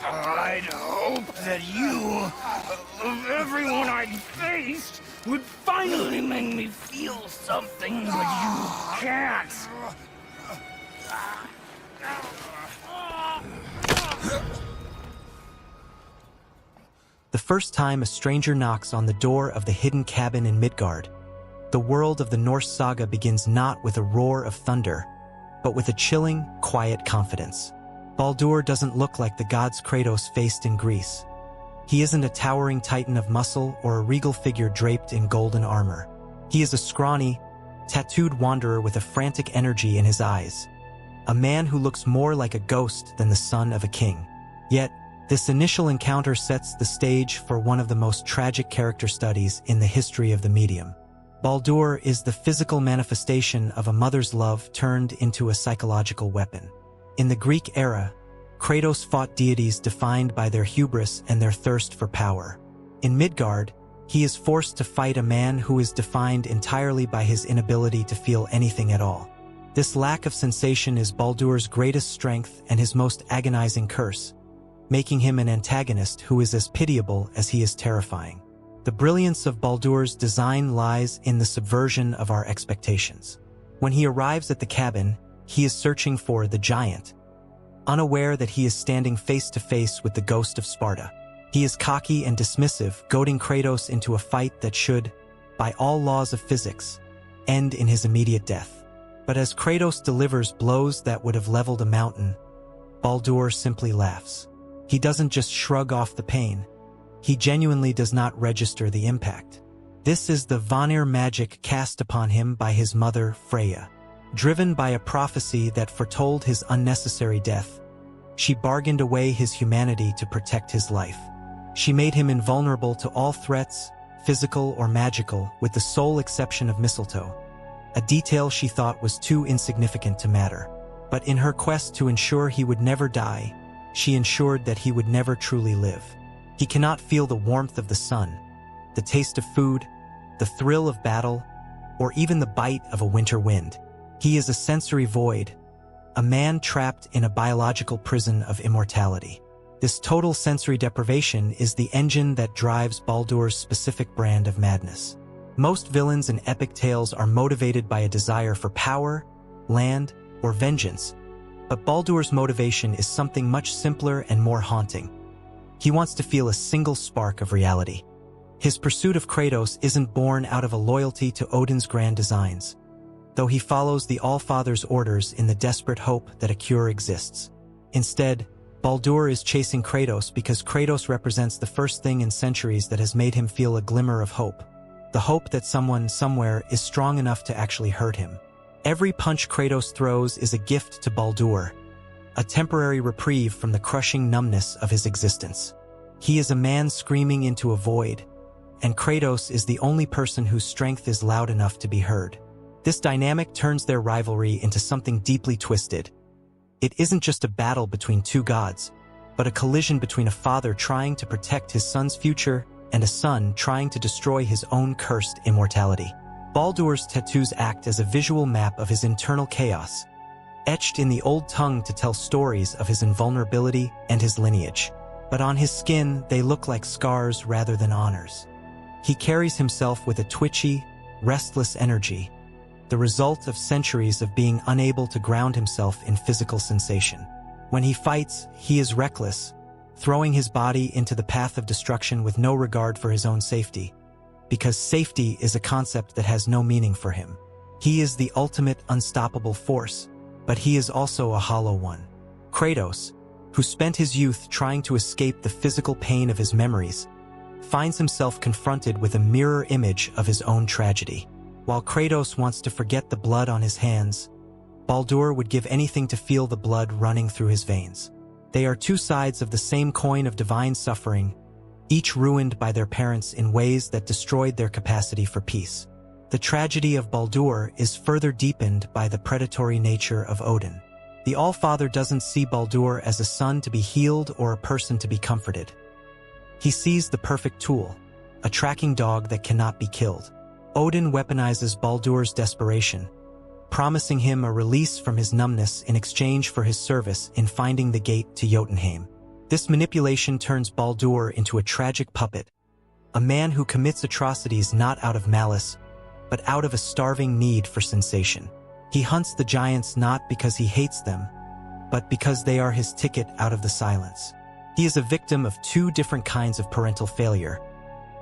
I'd hope that you, of everyone I'd faced, would finally make me feel something, but you can't. The first time a stranger knocks on the door of the hidden cabin in Midgard, the world of the Norse saga begins not with a roar of thunder, but with a chilling, quiet confidence. Baldur doesn't look like the gods Kratos faced in Greece. He isn't a towering titan of muscle or a regal figure draped in golden armor. He is a scrawny, tattooed wanderer with a frantic energy in his eyes, a man who looks more like a ghost than the son of a king. Yet, this initial encounter sets the stage for one of the most tragic character studies in the history of the medium. Baldur is the physical manifestation of a mother's love turned into a psychological weapon. In the Greek era, Kratos fought deities defined by their hubris and their thirst for power. In Midgard, he is forced to fight a man who is defined entirely by his inability to feel anything at all. This lack of sensation is Baldur's greatest strength and his most agonizing curse, making him an antagonist who is as pitiable as he is terrifying. The brilliance of Baldur's design lies in the subversion of our expectations. When he arrives at the cabin, he is searching for the giant, unaware that he is standing face to face with the ghost of Sparta. He is cocky and dismissive, goading Kratos into a fight that should, by all laws of physics, end in his immediate death. But as Kratos delivers blows that would have leveled a mountain, Baldur simply laughs. He doesn't just shrug off the pain. He genuinely does not register the impact. This is the Vanir magic cast upon him by his mother, Freya. Driven by a prophecy that foretold his unnecessary death, she bargained away his humanity to protect his life. She made him invulnerable to all threats, physical or magical, with the sole exception of mistletoe, a detail she thought was too insignificant to matter. But in her quest to ensure he would never die, she ensured that he would never truly live. He cannot feel the warmth of the sun, the taste of food, the thrill of battle, or even the bite of a winter wind. He is a sensory void, a man trapped in a biological prison of immortality. This total sensory deprivation is the engine that drives Baldur's specific brand of madness. Most villains in epic tales are motivated by a desire for power, land, or vengeance, but Baldur's motivation is something much simpler and more haunting. He wants to feel a single spark of reality. His pursuit of Kratos isn't born out of a loyalty to Odin's grand designs, though he follows the All-Father's orders in the desperate hope that a cure exists. Instead, Baldur is chasing Kratos because Kratos represents the first thing in centuries that has made him feel a glimmer of hope. The hope that someone, somewhere, is strong enough to actually hurt him. Every punch Kratos throws is a gift to Baldur, a temporary reprieve from the crushing numbness of his existence. He is a man screaming into a void, and Kratos is the only person whose strength is loud enough to be heard. This dynamic turns their rivalry into something deeply twisted. It isn't just a battle between two gods, but a collision between a father trying to protect his son's future and a son trying to destroy his own cursed immortality. Baldur's tattoos act as a visual map of his internal chaos, etched in the old tongue to tell stories of his invulnerability and his lineage. But on his skin, they look like scars rather than honors. He carries himself with a twitchy, restless energy, the result of centuries of being unable to ground himself in physical sensation. When he fights, he is reckless, throwing his body into the path of destruction with no regard for his own safety, because safety is a concept that has no meaning for him. He is the ultimate unstoppable force, but he is also a hollow one. Kratos, who spent his youth trying to escape the physical pain of his memories, finds himself confronted with a mirror image of his own tragedy. While Kratos wants to forget the blood on his hands, Baldur would give anything to feel the blood running through his veins. They are two sides of the same coin of divine suffering, each ruined by their parents in ways that destroyed their capacity for peace. The tragedy of Baldur is further deepened by the predatory nature of Odin. The All-Father doesn't see Baldur as a son to be healed or a person to be comforted. He sees the perfect tool, a tracking dog that cannot be killed. Odin weaponizes Baldur's desperation, promising him a release from his numbness in exchange for his service in finding the gate to Jotunheim. This manipulation turns Baldur into a tragic puppet, a man who commits atrocities not out of malice, but out of a starving need for sensation. He hunts the giants not because he hates them, but because they are his ticket out of the silence. He is a victim of two different kinds of parental failure: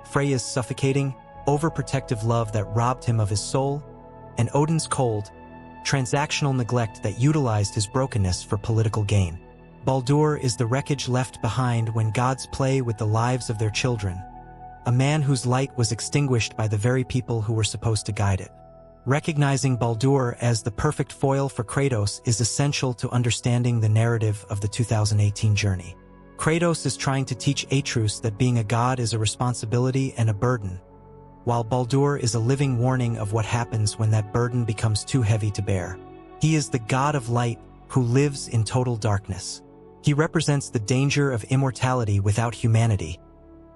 Freya's suffocating, overprotective love that robbed him of his soul, and Odin's cold, transactional neglect that utilized his brokenness for political gain. Baldur is the wreckage left behind when gods play with the lives of their children, a man whose light was extinguished by the very people who were supposed to guide it. Recognizing Baldur as the perfect foil for Kratos is essential to understanding the narrative of the 2018 journey. Kratos is trying to teach Atreus that being a god is a responsibility and a burden, while Baldur is a living warning of what happens when that burden becomes too heavy to bear. He is the god of light who lives in total darkness. He represents the danger of immortality without humanity,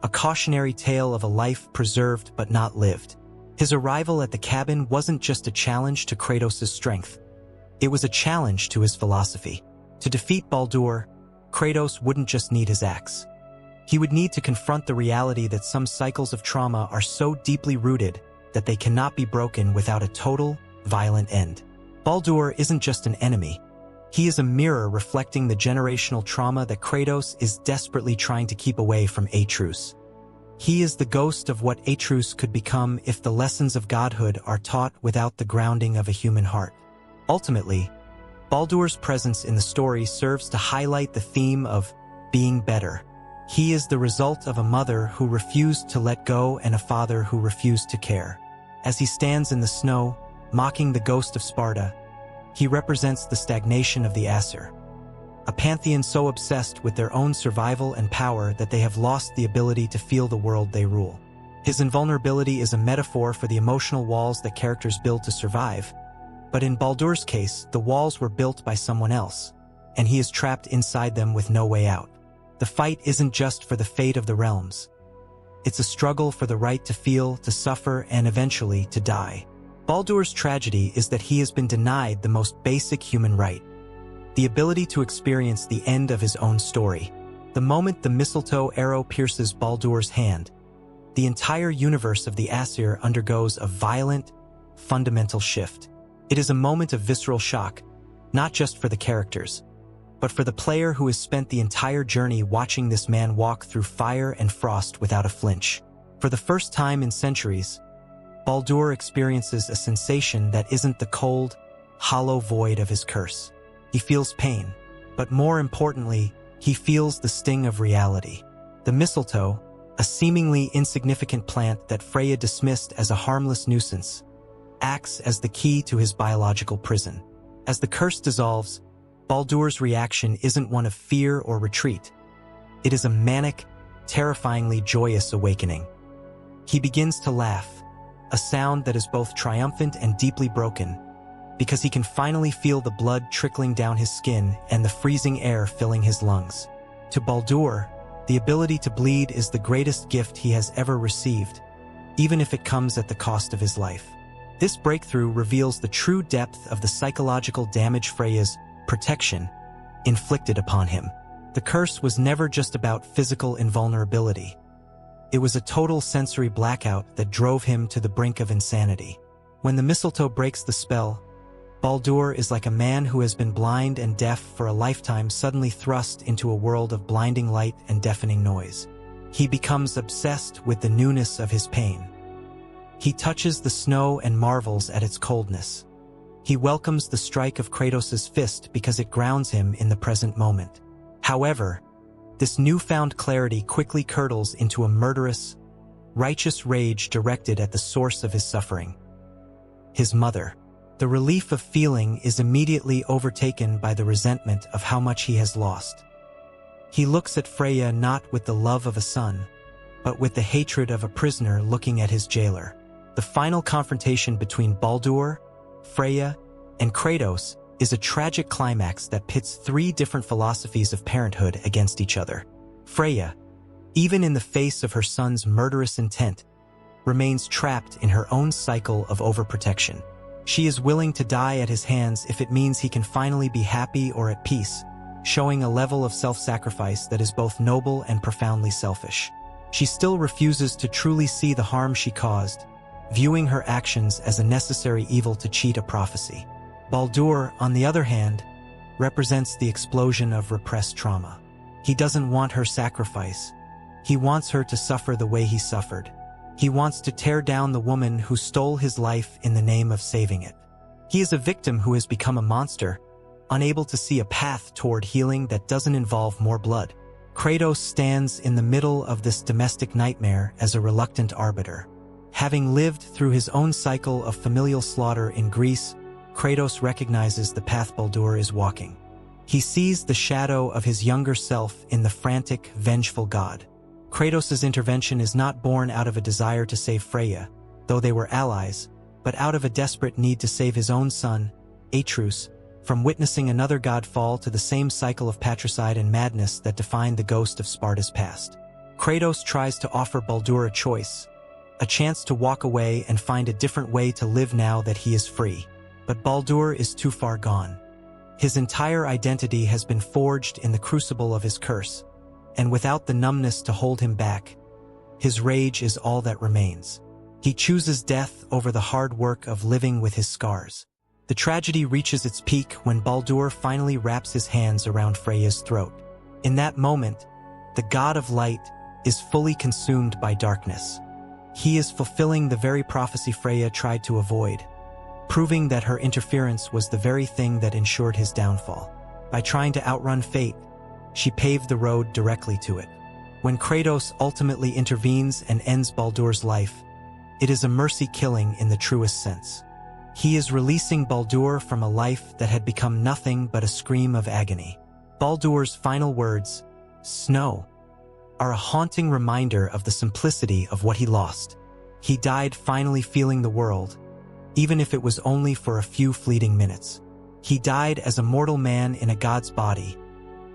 a cautionary tale of a life preserved but not lived. His arrival at the cabin wasn't just a challenge to Kratos' strength. It was a challenge to his philosophy. To defeat Baldur, Kratos wouldn't just need his axe. He would need to confront the reality that some cycles of trauma are so deeply rooted that they cannot be broken without a total, violent end. Baldur isn't just an enemy. He is a mirror reflecting the generational trauma that Kratos is desperately trying to keep away from Atreus. He is the ghost of what Atreus could become if the lessons of godhood are taught without the grounding of a human heart. Ultimately, Baldur's presence in the story serves to highlight the theme of being better. He is the result of a mother who refused to let go and a father who refused to care. As he stands in the snow, mocking the ghost of Sparta, he represents the stagnation of the Aesir, a pantheon so obsessed with their own survival and power that they have lost the ability to feel the world they rule. His invulnerability is a metaphor for the emotional walls that characters build to survive, but in Baldur's case, the walls were built by someone else, and he is trapped inside them with no way out. The fight isn't just for the fate of the realms. It's a struggle for the right to feel, to suffer, and eventually to die. Baldur's tragedy is that he has been denied the most basic human right: the ability to experience the end of his own story. The moment the mistletoe arrow pierces Baldur's hand, the entire universe of the Aesir undergoes a violent, fundamental shift. It is a moment of visceral shock, not just for the characters, but for the player who has spent the entire journey watching this man walk through fire and frost without a flinch. For the first time in centuries, Baldur experiences a sensation that isn't the cold, hollow void of his curse. He feels pain, but more importantly, he feels the sting of reality. The mistletoe, a seemingly insignificant plant that Freya dismissed as a harmless nuisance, acts as the key to his biological prison. As the curse dissolves, Baldur's reaction isn't one of fear or retreat. It is a manic, terrifyingly joyous awakening. He begins to laugh, a sound that is both triumphant and deeply broken, because he can finally feel the blood trickling down his skin and the freezing air filling his lungs. To Baldur, the ability to bleed is the greatest gift he has ever received, even if it comes at the cost of his life. This breakthrough reveals the true depth of the psychological damage Freya's protection inflicted upon him. The curse was never just about physical invulnerability. It was a total sensory blackout that drove him to the brink of insanity. When the mistletoe breaks the spell, Baldur is like a man who has been blind and deaf for a lifetime suddenly thrust into a world of blinding light and deafening noise. He becomes obsessed with the newness of his pain. He touches the snow and marvels at its coldness. He welcomes the strike of Kratos' fist because it grounds him in the present moment. However, this newfound clarity quickly curdles into a murderous, righteous rage directed at the source of his suffering: his mother. The relief of feeling is immediately overtaken by the resentment of how much he has lost. He looks at Freya not with the love of a son, but with the hatred of a prisoner looking at his jailer. The final confrontation between Baldur, Freya, and Kratos is a tragic climax that pits three different philosophies of parenthood against each other. Freya, even in the face of her son's murderous intent, remains trapped in her own cycle of overprotection. She is willing to die at his hands if it means he can finally be happy or at peace, showing a level of self-sacrifice that is both noble and profoundly selfish. She still refuses to truly see the harm she caused, viewing her actions as a necessary evil to cheat a prophecy. Baldur, on the other hand, represents the explosion of repressed trauma. He doesn't want her sacrifice. He wants her to suffer the way he suffered. He wants to tear down the woman who stole his life in the name of saving it. He is a victim who has become a monster, unable to see a path toward healing that doesn't involve more blood. Kratos stands in the middle of this domestic nightmare as a reluctant arbiter. Having lived through his own cycle of familial slaughter in Greece, Kratos recognizes the path Baldur is walking. He sees the shadow of his younger self in the frantic, vengeful god. Kratos' intervention is not born out of a desire to save Freya, though they were allies, but out of a desperate need to save his own son, Atreus, from witnessing another god fall to the same cycle of patricide and madness that defined the ghost of Sparta's past. Kratos tries to offer Baldur a choice, a chance to walk away and find a different way to live now that he is free. But Baldur is too far gone. His entire identity has been forged in the crucible of his curse, and without the numbness to hold him back, his rage is all that remains. He chooses death over the hard work of living with his scars. The tragedy reaches its peak when Baldur finally wraps his hands around Freya's throat. In that moment, the god of light is fully consumed by darkness. He is fulfilling the very prophecy Freya tried to avoid, proving that her interference was the very thing that ensured his downfall. By trying to outrun fate, she paved the road directly to it. When Kratos ultimately intervenes and ends Baldur's life, it is a mercy killing in the truest sense. He is releasing Baldur from a life that had become nothing but a scream of agony. Baldur's final words, "Snow," are a haunting reminder of the simplicity of what he lost. He died finally feeling the world, even if it was only for a few fleeting minutes. He died as a mortal man in a god's body,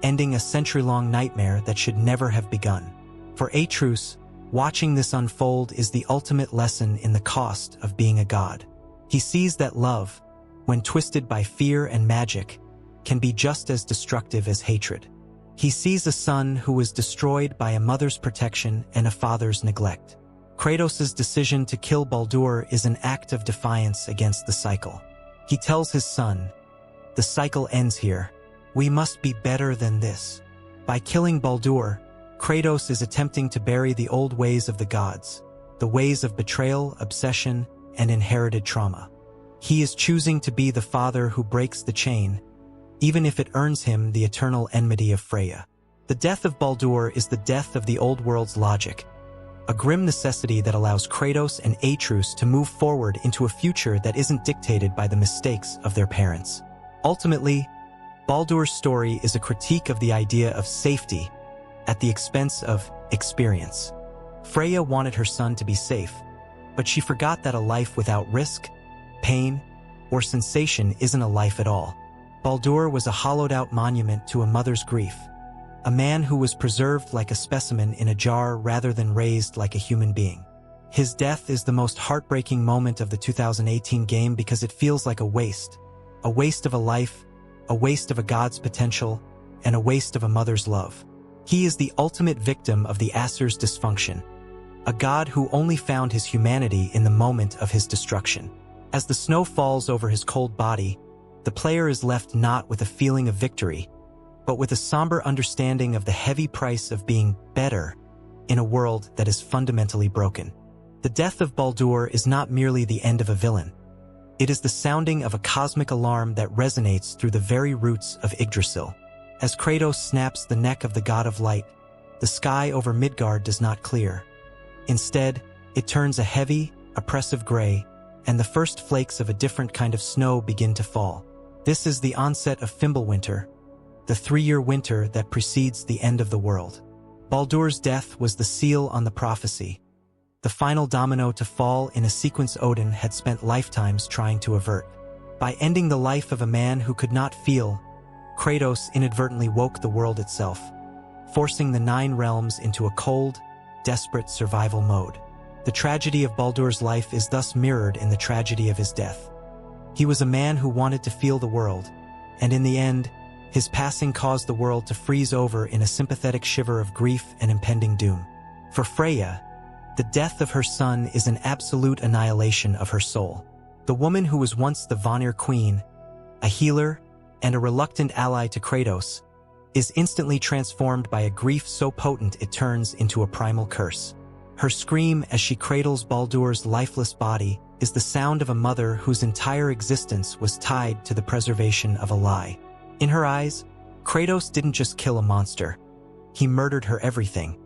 ending a century-long nightmare that should never have begun. For Atreus, watching this unfold is the ultimate lesson in the cost of being a god. He sees that love, when twisted by fear and magic, can be just as destructive as hatred. He sees a son who was destroyed by a mother's protection and a father's neglect. Kratos' decision to kill Baldur is an act of defiance against the cycle. He tells his son, "The cycle ends here. We must be better than this." By killing Baldur, Kratos is attempting to bury the old ways of the gods, the ways of betrayal, obsession, and inherited trauma. He is choosing to be the father who breaks the chain, even if it earns him the eternal enmity of Freya. The death of Baldur is the death of the old world's logic, a grim necessity that allows Kratos and Atreus to move forward into a future that isn't dictated by the mistakes of their parents. Ultimately, Baldur's story is a critique of the idea of safety at the expense of experience. Freya wanted her son to be safe, but she forgot that a life without risk, pain, or sensation isn't a life at all. Baldur was a hollowed-out monument to a mother's grief, a man who was preserved like a specimen in a jar rather than raised like a human being. His death is the most heartbreaking moment of the 2018 game because it feels like a waste of a life, a waste of a god's potential, and a waste of a mother's love. He is the ultimate victim of the Asur's dysfunction, a god who only found his humanity in the moment of his destruction. As the snow falls over his cold body, the player is left not with a feeling of victory, but with a somber understanding of the heavy price of being better in a world that is fundamentally broken. The death of Baldur is not merely the end of a villain. It is the sounding of a cosmic alarm that resonates through the very roots of Yggdrasil. As Kratos snaps the neck of the god of light, the sky over Midgard does not clear. Instead, it turns a heavy, oppressive gray, and the first flakes of a different kind of snow begin to fall. This is the onset of Fimbulwinter, the 3-year winter that precedes the end of the world. Baldur's death was the seal on the prophecy, the final domino to fall in a sequence Odin had spent lifetimes trying to avert. By ending the life of a man who could not feel, Kratos inadvertently woke the world itself, forcing the 9 realms into a cold, desperate survival mode. The tragedy of Baldur's life is thus mirrored in the tragedy of his death. He was a man who wanted to feel the world, and in the end, his passing caused the world to freeze over in a sympathetic shiver of grief and impending doom. For Freya, the death of her son is an absolute annihilation of her soul. The woman who was once the Vanir queen, a healer, and a reluctant ally to Kratos, is instantly transformed by a grief so potent it turns into a primal curse. Her scream as she cradles Baldur's lifeless body is the sound of a mother whose entire existence was tied to the preservation of a lie. In her eyes, Kratos didn't just kill a monster. He murdered her everything.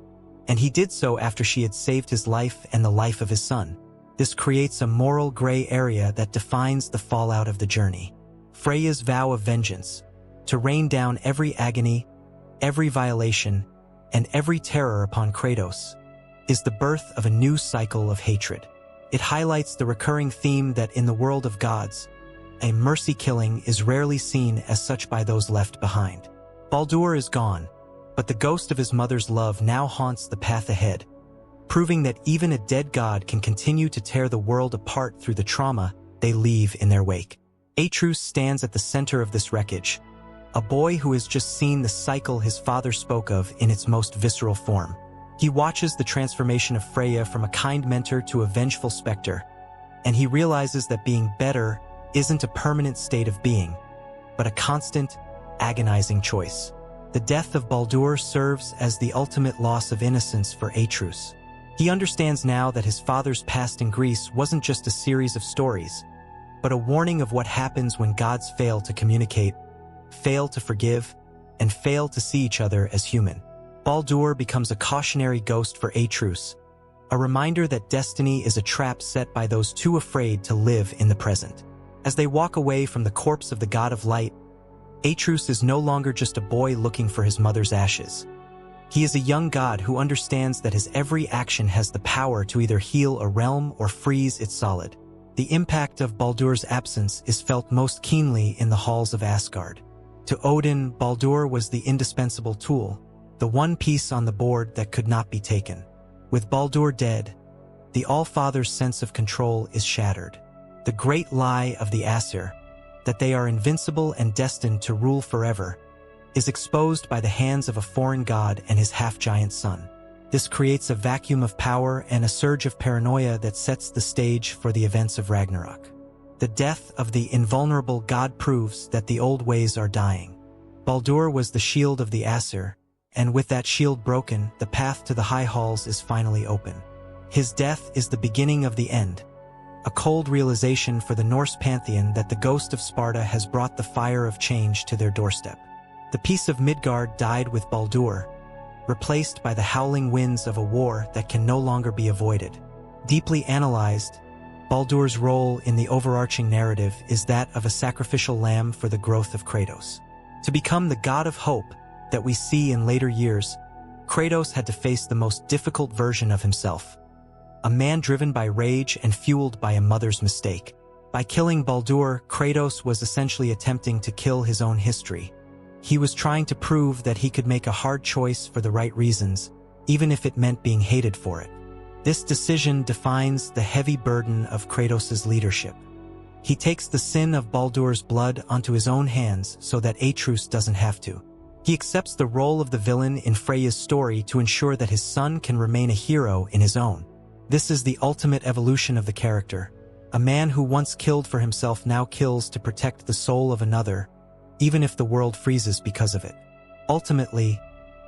And he did so after she had saved his life and the life of his son. This creates a moral gray area that defines the fallout of the journey. Freya's vow of vengeance, to rain down every agony, every violation, and every terror upon Kratos, is the birth of a new cycle of hatred. It highlights the recurring theme that in the world of gods, a mercy killing is rarely seen as such by those left behind. Baldur is gone, but the ghost of his mother's love now haunts the path ahead, proving that even a dead god can continue to tear the world apart through the trauma they leave in their wake. Atreus stands at the center of this wreckage, a boy who has just seen the cycle his father spoke of in its most visceral form. He watches the transformation of Freya from a kind mentor to a vengeful specter, and he realizes that being better isn't a permanent state of being, but a constant, agonizing choice. The death of Baldur serves as the ultimate loss of innocence for Atreus. He understands now that his father's past in Greece wasn't just a series of stories, but a warning of what happens when gods fail to communicate, fail to forgive, and fail to see each other as human. Baldur becomes a cautionary ghost for Atreus, a reminder that destiny is a trap set by those too afraid to live in the present. As they walk away from the corpse of the god of light, Atreus is no longer just a boy looking for his mother's ashes. He is a young god who understands that his every action has the power to either heal a realm or freeze its solid. The impact of Baldur's absence is felt most keenly in the halls of Asgard. To Odin, Baldur was the indispensable tool, the one piece on the board that could not be taken. With Baldur dead, the All-Father's sense of control is shattered. The great lie of the Aesir, that they are invincible and destined to rule forever, is exposed by the hands of a foreign god and his half-giant son. This creates a vacuum of power and a surge of paranoia that sets the stage for the events of Ragnarok. The death of the invulnerable god proves that the old ways are dying. Baldur was the shield of the Aesir, and with that shield broken, the path to the high halls is finally open. His death is the beginning of the end, a cold realization for the Norse pantheon that the ghost of Sparta has brought the fire of change to their doorstep. The peace of Midgard died with Baldur, replaced by the howling winds of a war that can no longer be avoided. Deeply analyzed, Baldur's role in the overarching narrative is that of a sacrificial lamb for the growth of Kratos. To become the god of hope that we see in later years, Kratos had to face the most difficult version of himself, a man driven by rage and fueled by a mother's mistake. By killing Baldur, Kratos was essentially attempting to kill his own history. He was trying to prove that he could make a hard choice for the right reasons, even if it meant being hated for it. This decision defines the heavy burden of Kratos' leadership. He takes the sin of Baldur's blood onto his own hands so that Atreus doesn't have to. He accepts the role of the villain in Freya's story to ensure that his son can remain a hero in his own. This is the ultimate evolution of the character. A man who once killed for himself now kills to protect the soul of another, even if the world freezes because of it. Ultimately,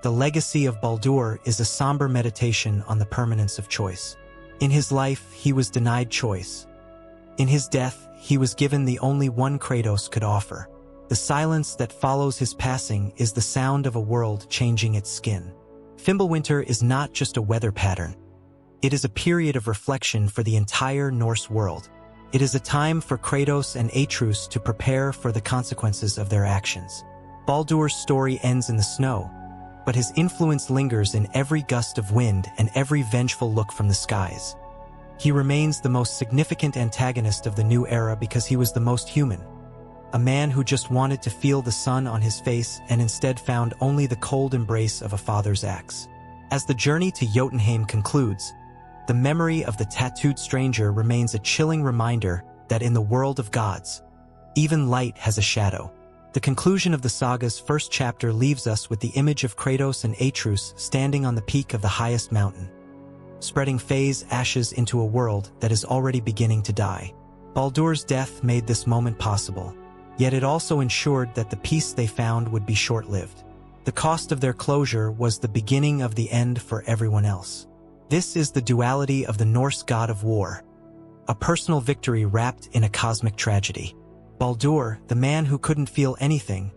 the legacy of Baldur is a somber meditation on the permanence of choice. In his life, he was denied choice. In his death, he was given the only one Kratos could offer. The silence that follows his passing is the sound of a world changing its skin. Fimbulwinter is not just a weather pattern. It is a period of reflection for the entire Norse world. It is a time for Kratos and Atreus to prepare for the consequences of their actions. Baldur's story ends in the snow, but his influence lingers in every gust of wind and every vengeful look from the skies. He remains the most significant antagonist of the new era because he was the most human. A man who just wanted to feel the sun on his face and instead found only the cold embrace of a father's axe. As the journey to Jotunheim concludes, the memory of the tattooed stranger remains a chilling reminder that in the world of gods, Even light has a shadow. The conclusion of the saga's first chapter leaves us with the image of Kratos and Atreus standing on the peak of the highest mountain, spreading Freya's ashes into a world that is already beginning to die. Baldur's death made this moment possible, yet it also ensured that the peace they found would be short-lived. The cost of their closure was the beginning of the end for everyone else. This is the duality of the Norse god of war, a personal victory wrapped in a cosmic tragedy. Baldur, the man who couldn't feel anything,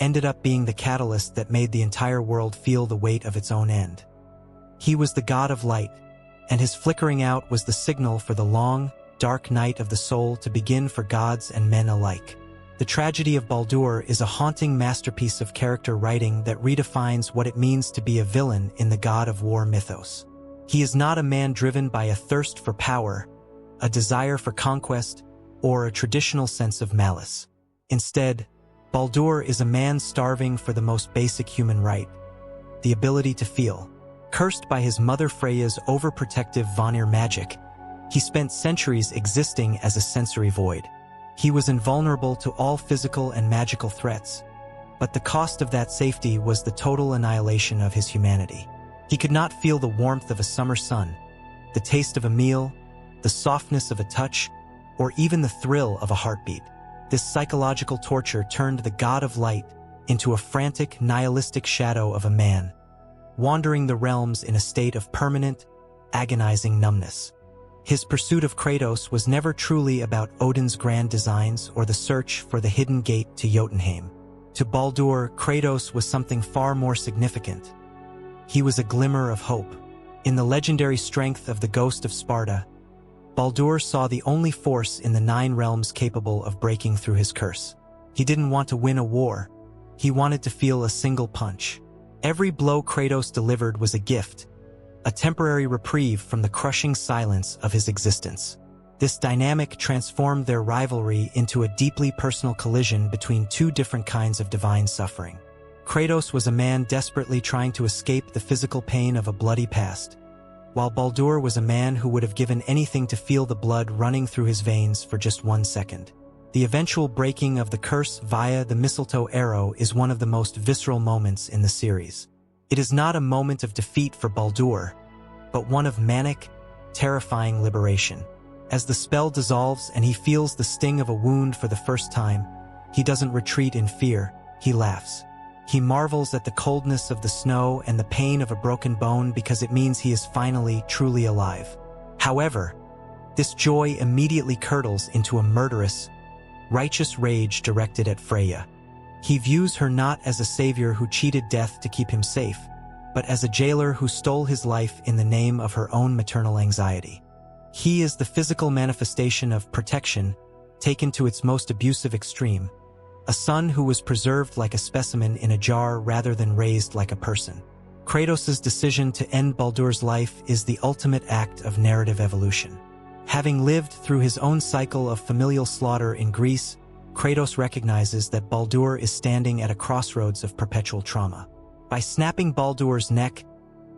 ended up being the catalyst that made the entire world feel the weight of its own end. He was the god of light, and his flickering out was the signal for the long, dark night of the soul to begin for gods and men alike. The tragedy of Baldur is a haunting masterpiece of character writing that redefines what it means to be a villain in the god of war mythos. He is not a man driven by a thirst for power, a desire for conquest, or a traditional sense of malice. Instead, Baldur is a man starving for the most basic human right, the ability to feel. Cursed by his mother Freya's overprotective Vanir magic, he spent centuries existing as a sensory void. He was invulnerable to all physical and magical threats, but the cost of that safety was the total annihilation of his humanity. He could not feel the warmth of a summer sun, the taste of a meal, the softness of a touch, or even the thrill of a heartbeat. This psychological torture turned the god of light into a frantic, nihilistic shadow of a man, wandering the realms in a state of permanent, agonizing numbness. His pursuit of Kratos was never truly about Odin's grand designs or the search for the hidden gate to Jotunheim. To Baldur, Kratos was something far more significant. He was a glimmer of hope. In the legendary strength of the Ghost of Sparta, Baldur saw the only force in the 9 realms capable of breaking through his curse. He didn't want to win a war. He wanted to feel a single punch. Every blow Kratos delivered was a gift, a temporary reprieve from the crushing silence of his existence. This dynamic transformed their rivalry into a deeply personal collision between 2 different kinds of divine suffering. Kratos was a man desperately trying to escape the physical pain of a bloody past, while Baldur was a man who would have given anything to feel the blood running through his veins for just 1 second. The eventual breaking of the curse via the mistletoe arrow is one of the most visceral moments in the series. It is not a moment of defeat for Baldur, but one of manic, terrifying liberation. As the spell dissolves and he feels the sting of a wound for the first time, he doesn't retreat in fear, he laughs. He marvels at the coldness of the snow and the pain of a broken bone because it means he is finally truly alive. However, this joy immediately curdles into a murderous, righteous rage directed at Freya. He views her not as a savior who cheated death to keep him safe, but as a jailer who stole his life in the name of her own maternal anxiety. He is the physical manifestation of protection, taken to its most abusive extreme, a son who was preserved like a specimen in a jar rather than raised like a person. Kratos' decision to end Baldur's life is the ultimate act of narrative evolution. Having lived through his own cycle of familial slaughter in Greece, Kratos recognizes that Baldur is standing at a crossroads of perpetual trauma. By snapping Baldur's neck,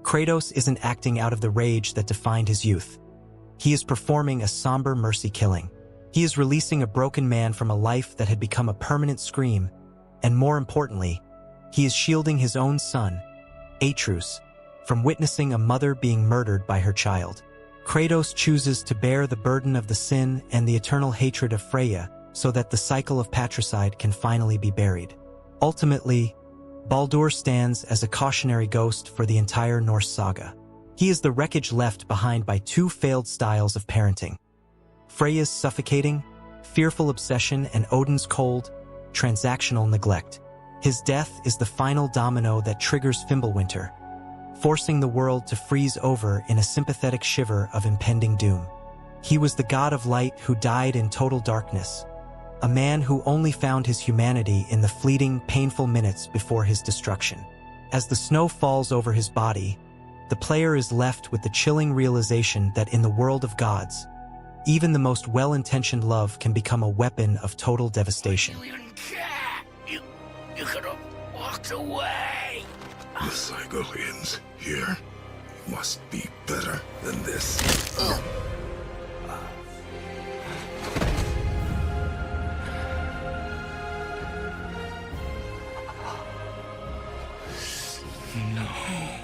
Kratos isn't acting out of the rage that defined his youth. He is performing a somber mercy killing. He is releasing a broken man from a life that had become a permanent scream, and more importantly, he is shielding his own son, Atreus, from witnessing a mother being murdered by her child. Kratos chooses to bear the burden of the sin and the eternal hatred of Freya so that the cycle of patricide can finally be buried. Ultimately, Baldur stands as a cautionary ghost for the entire Norse saga. He is the wreckage left behind by 2 failed styles of parenting: Freya's suffocating, fearful obsession and Odin's cold, transactional neglect. His death is the final domino that triggers Fimbulwinter, forcing the world to freeze over in a sympathetic shiver of impending doom. He was the god of light who died in total darkness, a man who only found his humanity in the fleeting, painful minutes before his destruction. As the snow falls over his body, the player is left with the chilling realization that in the world of gods, even the most well-intentioned love can become a weapon of total devastation. You even care. You could have walked away. The cycle ends here. Must be better than this. No.